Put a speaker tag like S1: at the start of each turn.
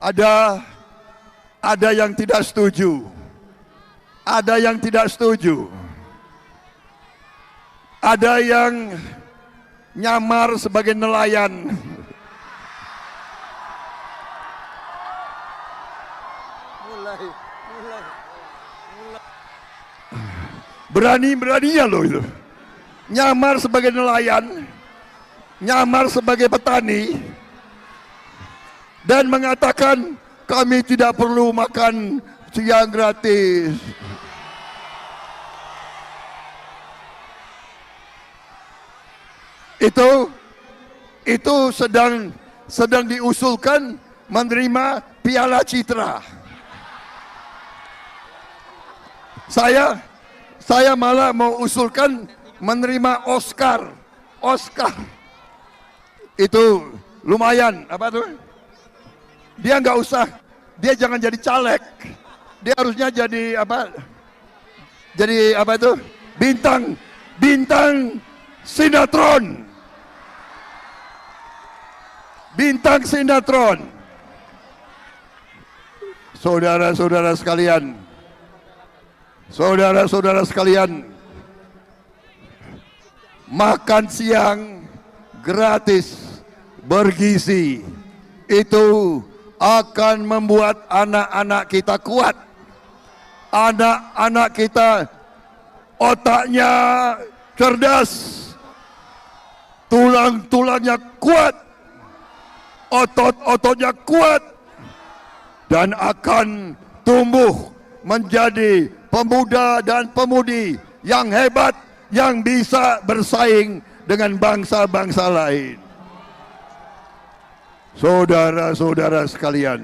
S1: Ada yang tidak setuju. Ada yang tidak setuju. Ada yang nyamar sebagai nelayan. Berani-beraninya loh itu. Nyamar sebagai nelayan, nyamar sebagai petani, dan mengatakan kami tidak perlu makan siang gratis. Itu sedang diusulkan menerima Piala Citra. Saya malah mau usulkan menerima Oscar. Itu lumayan, apa tuh? Dia nggak usah, dia jangan jadi caleg. Dia harusnya jadi apa? Jadi apa itu? Bintang sinetron. Bintang sinetron. Saudara-saudara sekalian, makan siang gratis bergizi itu akan membuat anak-anak kita kuat. Anak-anak kita otaknya cerdas, tulang-tulangnya kuat, otot-ototnya kuat, dan akan tumbuh menjadi pemuda dan pemudi yang hebat, yang bisa bersaing dengan bangsa-bangsa lain. Saudara-saudara sekalian,